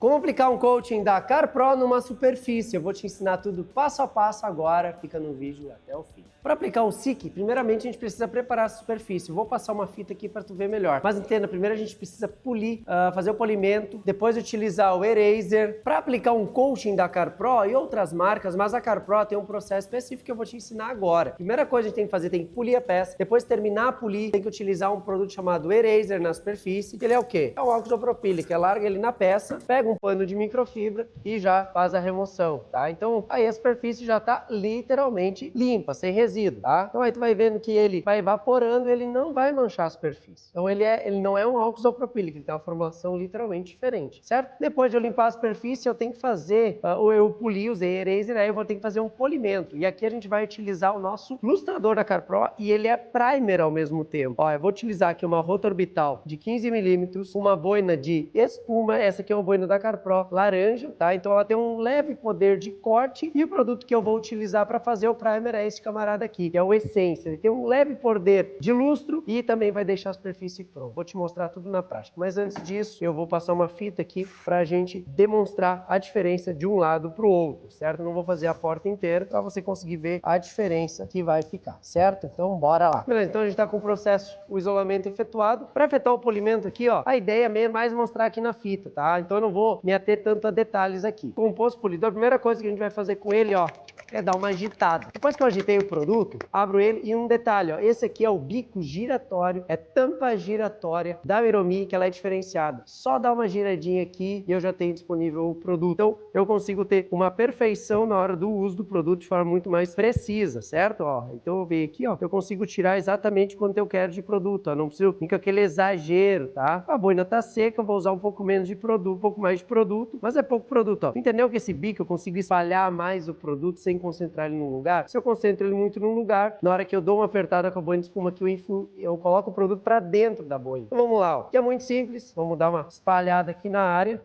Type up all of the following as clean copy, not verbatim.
Como aplicar um coating da CarPro numa superfície? Eu vou te ensinar tudo passo a passo agora, fica no vídeo até o fim. Para aplicar o SIC, primeiramente a gente precisa preparar a superfície. Vou passar uma fita aqui para tu ver melhor. Mas entenda, primeiro a gente precisa polir, fazer o polimento, depois utilizar o eraser. Para aplicar um coating da CarPro e outras marcas, mas a CarPro tem um processo específico que eu vou te ensinar agora. Primeira coisa que a gente tem que fazer, tem que polir a peça. Depois terminar a polir, tem que utilizar um produto chamado eraser na superfície. Ele é o quê? É um álcool isopropílico, larga ele na peça, pega um pano de microfibra e já faz a remoção, tá? Então aí a superfície já tá literalmente limpa, sem resíduo, tá? Então aí tu vai vendo que ele vai evaporando, ele não vai manchar a superfície. Então ele não é um álcool isopropílico, ele tem uma formulação literalmente diferente, certo? Depois de eu limpar a superfície, eu tenho que fazer, eu polir, usei eraser, aí eu vou ter que fazer um polimento. E aqui a gente vai utilizar o nosso lustrador da CarPro e ele é primer ao mesmo tempo. Ó, eu vou utilizar aqui uma rota orbital de 15 milímetros, uma boina de espuma, essa aqui é uma boina da CarPro laranja, tá? Então ela tem um leve poder de corte e o produto que eu vou utilizar para fazer o primer é esse camarada aqui, que é o Essência. Ele tem um leve poder de lustro e também vai deixar a superfície pronta. Vou te mostrar tudo na prática. Mas antes disso, eu vou passar uma fita aqui para a gente demonstrar a diferença de um lado para o outro, certo? Eu não vou fazer a porta inteira para você conseguir ver a diferença que vai ficar, certo? Então bora lá. Beleza, então a gente está com o processo, o isolamento efetuado. Para efetuar o polimento aqui, ó, a ideia é mais mostrar aqui na fita, tá? Então eu não vou me ater tanto a detalhes aqui. Composto polido, a primeira coisa que a gente vai fazer com ele, ó, é dar uma agitada. Depois que eu agitei o produto, abro ele e um detalhe, ó, esse aqui é o bico giratório, é tampa giratória da Veromi, que ela é diferenciada. Só dá uma giradinha aqui e eu já tenho disponível o produto. Então, eu consigo ter uma perfeição na hora do uso do produto de forma muito mais precisa, certo? Ó, então eu venho aqui, ó, eu consigo tirar exatamente quanto eu quero de produto, ó, não preciso vir com aquele exagero, tá? A boina tá seca, eu vou usar um pouco menos de produto, um pouco mais de produto, mas é pouco produto, ó. Entendeu que esse bico eu consigo espalhar mais o produto sem concentrar ele num lugar? Se eu concentro ele muito num lugar, na hora que eu dou uma apertada com a boina de espuma aqui, eu coloco o produto para dentro da boina. Então vamos lá, ó. Aqui é muito simples, vamos dar uma espalhada aqui na área,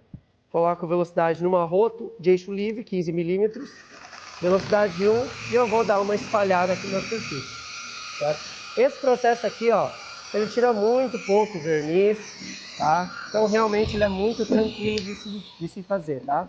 coloco velocidade numa roto de eixo livre, 15 milímetros, velocidade de 1, e eu vou dar uma espalhada aqui na superfície, certo? Esse processo aqui, ó, ele tira muito pouco verniz, tá? Então realmente ele é muito tranquilo de se fazer, tá?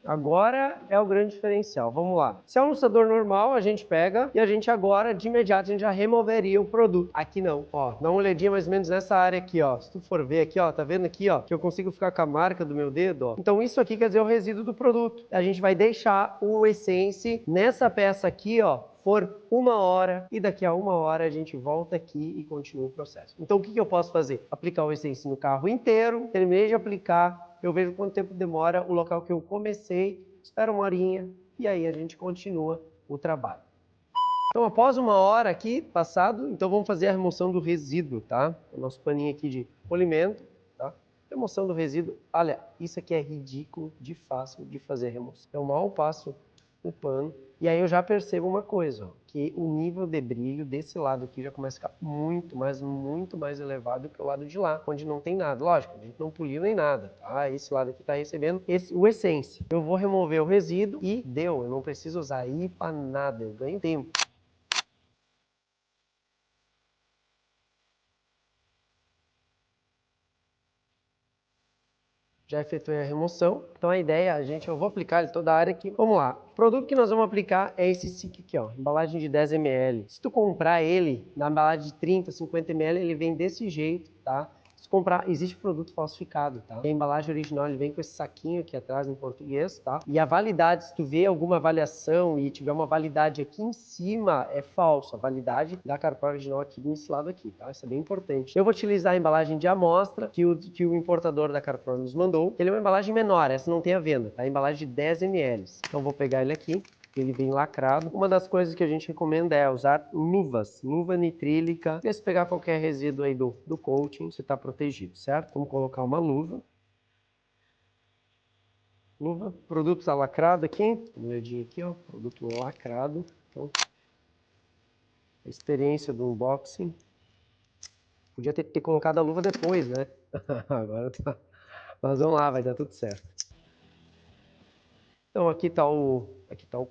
Agora é o grande diferencial, vamos lá. Se é um lustrador normal, a gente pega e a gente agora, de imediato, a gente já removeria o produto. Aqui não, ó, dá uma olhadinha mais ou menos nessa área aqui, ó. Se tu for ver aqui, ó, tá vendo aqui, ó, que eu consigo ficar com a marca do meu dedo, ó. Então isso aqui quer dizer o resíduo do produto. A gente vai deixar o Essence nessa peça aqui, ó, por 1 hora e daqui a 1 hora a gente volta aqui e continua o processo. Então o que eu posso fazer? Aplicar o Essence no carro inteiro, terminei de aplicar, eu vejo quanto tempo demora o local que eu comecei, espero 1 horinha e aí a gente continua o trabalho. Então após 1 hora aqui passado, então vamos fazer a remoção do resíduo, tá? O nosso paninho aqui de polimento, tá? Remoção do resíduo, olha, isso aqui é ridículo de fácil de fazer a remoção. Eu mal passo o pano e aí eu já percebo uma coisa, ó, que o nível de brilho desse lado aqui já começa a ficar muito mais elevado que o lado de lá, onde não tem nada. Lógico, a gente não poliu nem nada, tá? Esse lado aqui está recebendo o Essence. Eu vou remover o resíduo e deu, eu não preciso usar IPA nada, eu ganho tempo. Já efetuei a remoção, então a ideia, eu vou aplicar ele toda a área aqui. Vamos lá, o produto que nós vamos aplicar é esse SIC aqui, ó, embalagem de 10 ml. Se tu comprar ele na embalagem de 30, 50 ml, ele vem desse jeito, tá? Se comprar, existe produto falsificado, tá? A embalagem original, ele vem com esse saquinho aqui atrás em português, tá? E a validade, se tu vê alguma avaliação e tiver uma validade aqui em cima, é falso. A validade da CarPro original aqui nesse lado aqui, tá? Isso é bem importante. Eu vou utilizar a embalagem de amostra que o importador da CarPro nos mandou. Ele é uma embalagem menor, essa não tem a venda, tá? A embalagem de 10 ml. Então vou pegar ele aqui. Ele vem lacrado. Uma das coisas que a gente recomenda é usar luvas, luva nitrílica. E se pegar qualquer resíduo aí do coating, você está protegido, certo? Vamos colocar uma luva. Luva, produto tá lacrado aqui. Uma olhadinha aqui, ó. Produto lacrado. Então, a experiência do unboxing. Podia ter colocado a luva depois, né? Agora tá. Mas vamos lá, vai dar tudo certo. Então aqui tá o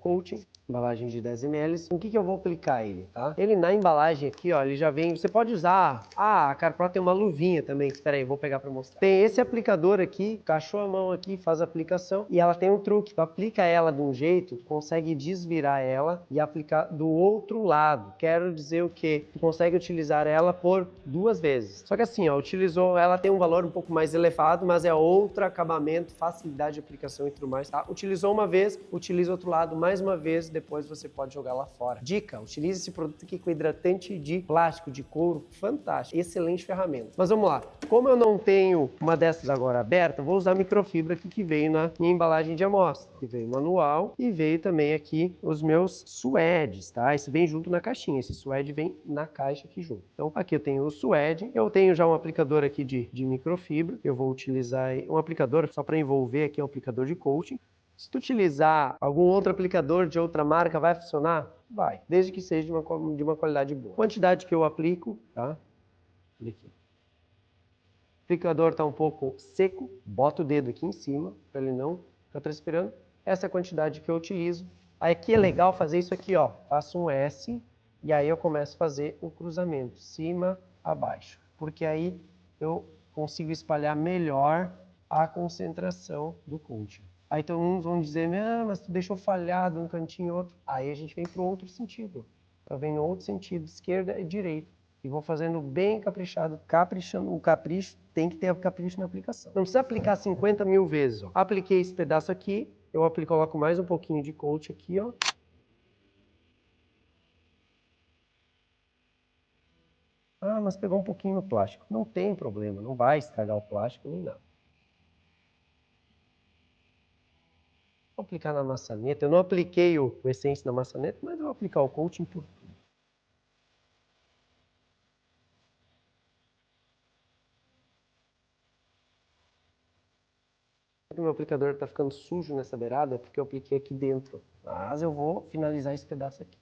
coating, embalagem de 10 ml. O que eu vou aplicar ele, tá? Ele na embalagem aqui, ó, ele já vem, você pode usar, a CarPro tem uma luvinha também, espera aí, vou pegar para mostrar. Tem esse aplicador aqui, encaixou a mão aqui, faz a aplicação e ela tem um truque, tu aplica ela de um jeito, tu consegue desvirar ela e aplicar do outro lado. Quero dizer o quê? Tu consegue utilizar ela por 2 vezes. Só que assim, ó, utilizou, ela tem um valor um pouco mais elevado, mas é outro acabamento, facilidade de aplicação e tudo mais, tá? Utilizou uma vez, utiliza outro lado mais uma vez, depois você pode jogar lá fora. Dica, utilize esse produto aqui com hidratante de plástico, de couro, fantástico, excelente ferramenta. Mas vamos lá, como eu não tenho uma dessas agora aberta, vou usar a microfibra aqui que veio na minha embalagem de amostra, que veio manual e veio também aqui os meus suedes, tá? Esse vem junto na caixinha, esse suede vem na caixa aqui junto. Então aqui eu tenho o suede, eu tenho já um aplicador aqui de microfibra, eu vou utilizar um aplicador só para envolver aqui, um aplicador de coating. Se tu utilizar algum outro aplicador de outra marca, vai funcionar? Vai, desde que seja de uma qualidade boa. Quantidade que eu aplico, tá? Olha aqui. O aplicador está um pouco seco, bota o dedo aqui em cima, para ele não ficar transpirando. Essa é a quantidade que eu utilizo. Aí aqui é legal fazer isso aqui, ó. Faço um S e aí eu começo a fazer o cruzamento, cima a baixo. Porque aí eu consigo espalhar melhor a concentração do coating. Aí então uns vão dizer, ah, mas tu deixou falhado um cantinho e outro. Aí a gente vem para o outro sentido. Eu venho no outro sentido, esquerda e direita. E vou fazendo bem caprichado, caprichando. O capricho tem que ter capricho na aplicação. Não precisa aplicar 50 mil vezes. Ó. Apliquei esse pedaço aqui, eu coloco mais um pouquinho de coat aqui, ó. Ah, mas pegou um pouquinho no plástico. Não tem problema, não vai estragar o plástico nem nada. Vou aplicar na maçaneta. Eu não apliquei o essência na maçaneta, mas eu vou aplicar o coating por tudo. O meu aplicador está ficando sujo nessa beirada porque eu apliquei aqui dentro. Mas eu vou finalizar esse pedaço aqui.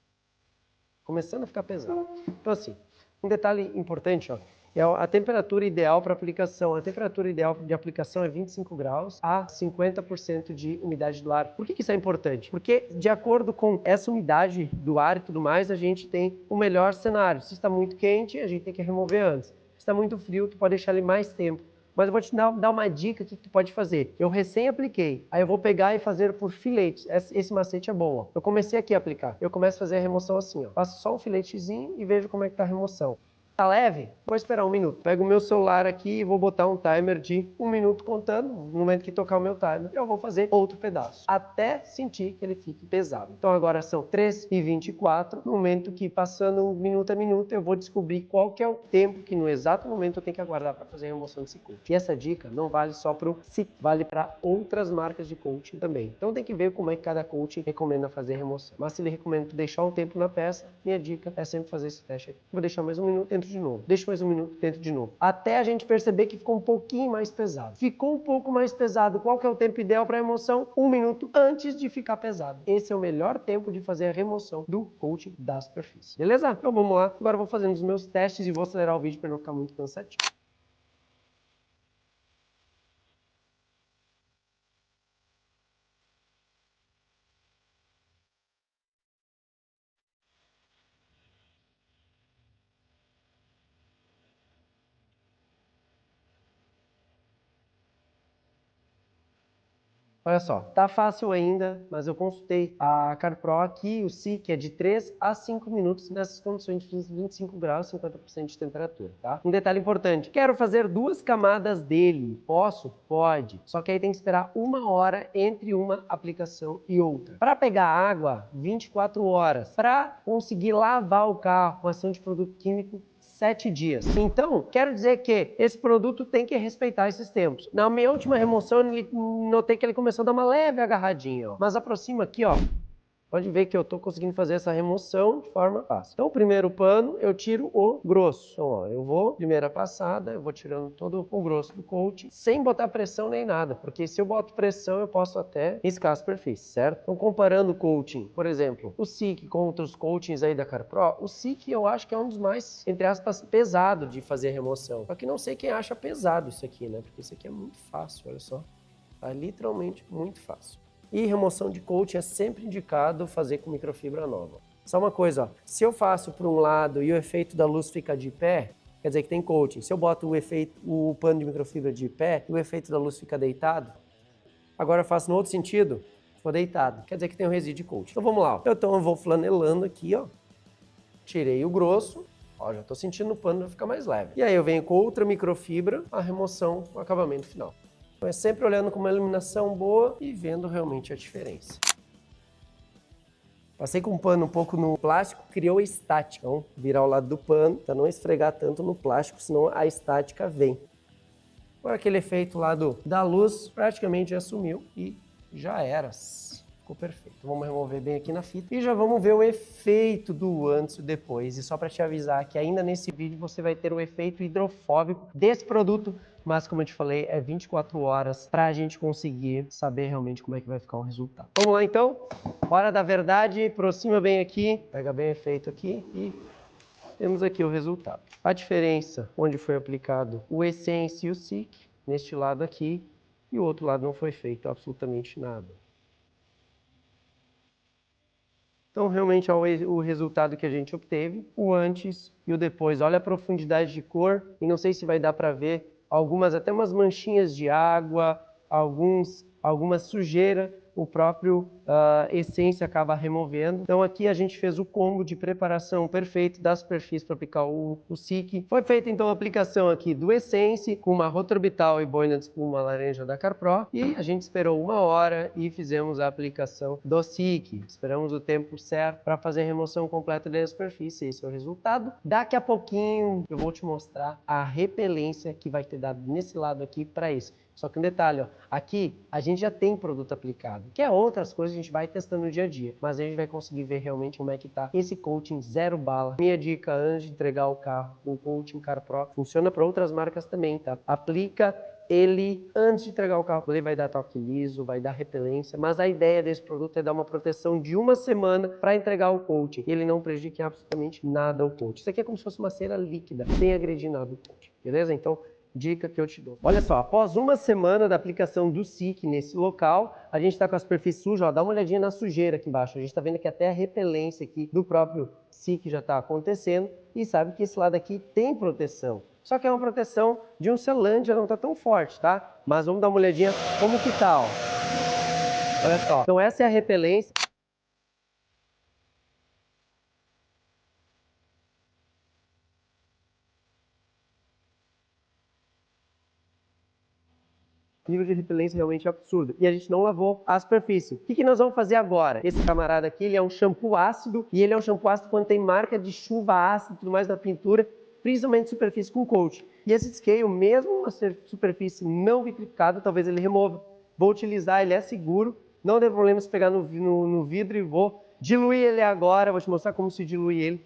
Começando a ficar pesado. Então assim, um detalhe importante, ó, é a temperatura ideal para aplicação. A temperatura ideal de aplicação é 25 graus a 50% de umidade do ar. Por que isso é importante? Porque de acordo com essa umidade do ar e tudo mais, a gente tem o melhor cenário. Se está muito quente, a gente tem que remover antes. Se está muito frio, tu pode deixar ele mais tempo. Mas eu vou te dar uma dica que tu pode fazer. Eu recém apliquei, aí eu vou pegar e fazer por filetes. Esse macete é bom, ó. Eu comecei aqui a aplicar. Eu começo a fazer a remoção assim, ó. Faço só um filetezinho e vejo como é que tá a remoção. Tá leve? Vou esperar 1 minuto. Pego o meu celular aqui e vou botar um timer de 1 minuto contando. No momento que tocar o meu timer, eu vou fazer outro pedaço. Até sentir que ele fique pesado. Então agora são 3h24. No momento que passando minuto a minuto, eu vou descobrir qual que é o tempo que no exato momento eu tenho que aguardar para fazer a remoção desse coating. E essa dica não vale só para o SIC, vale para outras marcas de coating também. Então tem que ver como é que cada coating recomenda fazer a remoção. Mas se ele recomenda deixar um tempo na peça, minha dica é sempre fazer esse teste aqui. Vou deixar mais 1 minuto dentro de novo. Deixa mais 1 minuto dentro de novo. Até a gente perceber que ficou um pouquinho mais pesado. Ficou um pouco mais pesado. Qual que é o tempo ideal para remoção? 1 minuto antes de ficar pesado. Esse é o melhor tempo de fazer a remoção do coating da superfície. Beleza? Então vamos lá. Agora eu vou fazendo os meus testes e vou acelerar o vídeo para não ficar muito cansativo. Olha só, tá fácil ainda, mas eu consultei a CarPro aqui, o SIC é de 3 a 5 minutos nessas condições de 25 graus, 50% de temperatura, tá? Um detalhe importante, quero fazer 2 camadas dele, posso? Pode, só que aí tem que esperar 1 hora entre uma aplicação e outra. Para pegar água, 24 horas. Para conseguir lavar o carro com ação de produto químico, 7 dias. Então, quero dizer que esse produto tem que respeitar esses tempos. Na minha última remoção, eu notei que ele começou a dar uma leve agarradinha, ó. Mas aproxima aqui, ó. Pode ver que eu estou conseguindo fazer essa remoção de forma fácil. Então, o primeiro pano, eu tiro o grosso. Então, ó, eu vou, primeira passada, eu vou tirando todo o grosso do coating, sem botar pressão nem nada, porque se eu boto pressão, eu posso até riscar a superfície, certo? Então, comparando o coating, por exemplo, o SICK com outros coatings aí da CarPro, o SICK eu acho que é um dos mais, entre aspas, pesado de fazer remoção. Só que não sei quem acha pesado isso aqui, né? Porque isso aqui é muito fácil, olha só. Tá literalmente muito fácil. E remoção de coating é sempre indicado fazer com microfibra nova. Só uma coisa, ó, se eu faço para um lado e o efeito da luz fica de pé, quer dizer que tem coating. Se eu boto o pano de microfibra de pé e o efeito da luz fica deitado, agora eu faço no outro sentido, ficou deitado. Quer dizer que tem um resíduo de coating. Então vamos lá. Ó. Então eu vou flanelando aqui, ó. Tirei o grosso. Ó, já estou sentindo o pano ficar mais leve. E aí eu venho com outra microfibra, a remoção, o acabamento final. Então é sempre olhando com uma iluminação boa e vendo realmente a diferença. Passei com o pano um pouco no plástico, criou estática. Então, virar ao lado do pano para não esfregar tanto no plástico, senão a estática vem. Agora aquele efeito lá da luz praticamente já sumiu e já era. Ficou perfeito. Vamos remover bem aqui na fita e já vamos ver o efeito do antes e depois. E só para te avisar que ainda nesse vídeo você vai ter o efeito hidrofóbico desse produto, mas como eu te falei, é 24 horas para a gente conseguir saber realmente como é que vai ficar o resultado. Vamos lá então? Hora da verdade, aproxima bem aqui, pega bem o efeito aqui e temos aqui o resultado. A diferença onde foi aplicado o Essence e o SICK, neste lado aqui, e o outro lado não foi feito absolutamente nada. Então, realmente, o resultado que a gente obteve, o antes e o depois. Olha a profundidade de cor, e não sei se vai dar para ver até umas manchinhas de água, alguma sujeira, o próprio Essence acaba removendo. Então aqui a gente fez o combo de preparação perfeito da superfície para aplicar o SICK. Foi feita então a aplicação aqui do Essence com uma rotorbital e boina de espuma laranja da CarPro e a gente esperou 1 hora e fizemos a aplicação do SICK. Esperamos o tempo certo para fazer a remoção completa da superfície. Esse é o resultado. Daqui a pouquinho eu vou te mostrar a repelência que vai ter dado nesse lado aqui para isso. Só que um detalhe, ó, aqui a gente já tem produto aplicado, que é outras coisas a gente vai testando no dia a dia, mas a gente vai conseguir ver realmente como é que tá esse coating zero bala. Minha dica antes de entregar o carro, o coating CarPro, funciona para outras marcas também, tá? Aplica ele antes de entregar o carro, ele vai dar toque liso, vai dar repelência, mas a ideia desse produto é dar uma proteção de 1 semana para entregar o coating. Ele não prejudica absolutamente nada o coating. Isso aqui é como se fosse uma cera líquida, sem agredir nada o coating, beleza? Então, dica que eu te dou. Olha só, após 1 semana da aplicação do SICK nesse local, a gente está com a superfície suja, ó, dá uma olhadinha na sujeira aqui embaixo. A gente está vendo que até a repelência aqui do próprio SICK já está acontecendo e sabe que esse lado aqui tem proteção. Só que é uma proteção de um selante, já não está tão forte, tá? Mas vamos dar uma olhadinha como que tá, ó. Olha só. Então essa é a repelência. O nível de repelência realmente é absurdo. E a gente não lavou a superfície. O que nós vamos fazer agora? Esse camarada aqui, ele é um shampoo ácido, e ele é um shampoo ácido quando tem marca de chuva ácida e tudo mais na pintura, principalmente superfície com coat. E esse scale, mesmo uma superfície não vitrificada, talvez ele remova. Vou utilizar, ele é seguro, não tem problema se pegar no vidro e vou diluir ele agora, vou te mostrar como se dilui ele.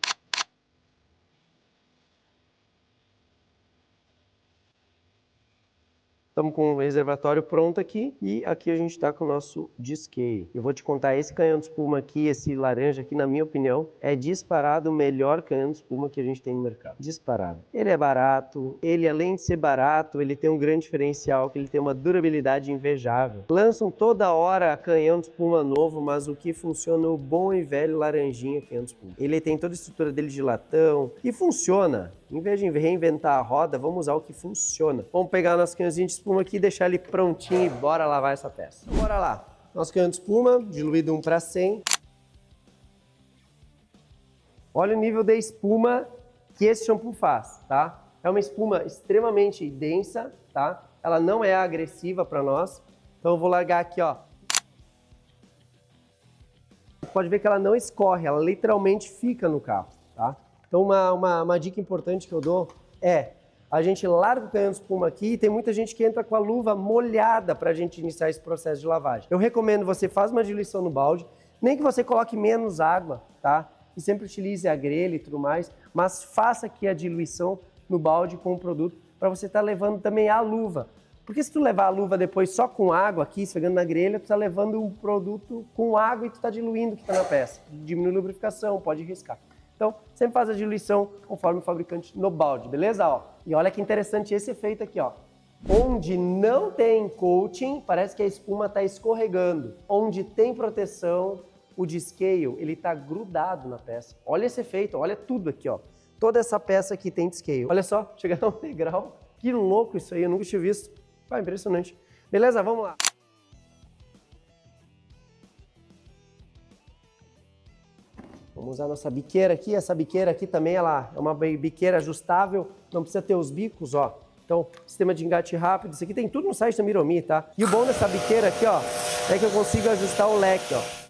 Estamos com o reservatório pronto aqui e aqui a gente está com o nosso disqueio. Eu vou te contar, esse canhão de espuma aqui, esse laranja aqui, na minha opinião, é disparado o melhor canhão de espuma que a gente tem no mercado. Disparado. Ele é barato, ele além de ser barato, ele tem um grande diferencial, que ele tem uma durabilidade invejável. Lançam toda hora canhão de espuma novo, mas o que funciona é o bom e velho laranjinha canhão de espuma. Ele tem toda a estrutura dele de latão e funciona. Em vez de reinventar a roda, vamos usar o que funciona. Vamos pegar nosso canhãozinho de espuma aqui, deixar ele prontinho e bora lavar essa peça. Então, bora lá. Nosso canhão de espuma, diluído 1 para 100. Olha o nível de espuma que esse shampoo faz, tá? É uma espuma extremamente densa, tá? Ela não é agressiva para nós. Então eu vou largar aqui, ó. Você pode ver que ela não escorre, ela literalmente fica no carro, tá? Então uma dica importante que eu dou é, a gente larga o canhão de espuma aqui e tem muita gente que entra com a luva molhada para a gente iniciar esse processo de lavagem. Eu recomendo você faz uma diluição no balde, Nem que você coloque menos água, tá? E sempre utilize a grelha e tudo mais, mas faça aqui a diluição no balde com o produto para você estar levando também a luva. Porque se tu levar a luva depois só com água aqui, esfregando na grelha, tu tá levando um produto com água e tu tá diluindo o que tá na peça. Diminui a lubrificação, pode riscar. Então, sempre faz a diluição conforme o fabricante no balde, beleza? Ó, e olha que interessante esse efeito aqui, ó. Onde não tem coating, parece que a espuma tá escorregando. Onde tem proteção, o descale, ele tá grudado na peça. Olha esse efeito, olha tudo aqui, ó. Toda essa peça aqui tem descale. Olha só, chega a um degrau. Que louco isso aí, eu nunca tinha visto. Ah, impressionante. Beleza, vamos lá. Vamos usar a nossa biqueira aqui. Essa biqueira aqui também ela é uma biqueira ajustável, não precisa ter os bicos, ó. Então, sistema de engate rápido, isso aqui tem tudo no site da Miromi, tá? E o bom dessa biqueira aqui, ó, é que eu consigo ajustar o leque, ó.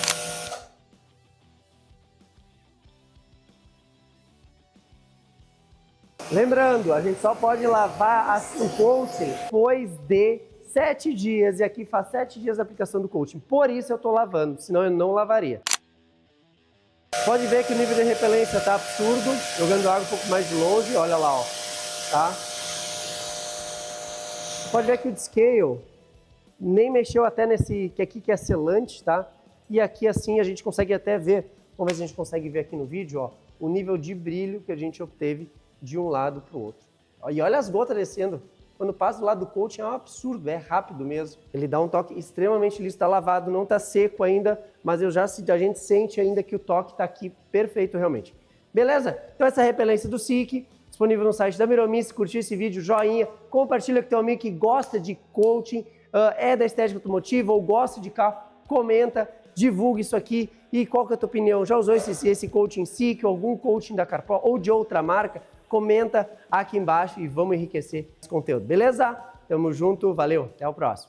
Lembrando, a gente só pode lavar o coating depois de 7 dias, e aqui faz 7 dias a aplicação do coating. Por isso eu tô lavando, senão eu não lavaria. Pode ver que o nível de repelência tá absurdo, jogando água um pouco mais de longe, olha lá, ó, tá? Pode ver que o descale nem mexeu até nesse, que aqui que é selante, tá? E aqui assim a gente consegue até ver, vamos ver se a gente consegue ver aqui no vídeo, ó, o nível de brilho que a gente obteve de um lado para o outro. E olha as gotas descendo. Quando passa do lado do coating é um absurdo, é rápido mesmo. Ele dá um toque extremamente liso, está lavado, não está seco ainda, mas a gente sente ainda que o toque está aqui perfeito realmente. Beleza? Então essa repelência do SIC, disponível no site da Miromi. Se curtiu esse vídeo, joinha, compartilha com teu amigo que gosta de coaching, é da estética automotiva ou gosta de carro, comenta, divulga isso aqui. E qual que é a tua opinião? Já usou esse coaching SIC ou algum coaching da Carpro ou de outra marca? Comenta aqui embaixo e vamos enriquecer esse conteúdo, beleza? Tamo junto, valeu, até o próximo.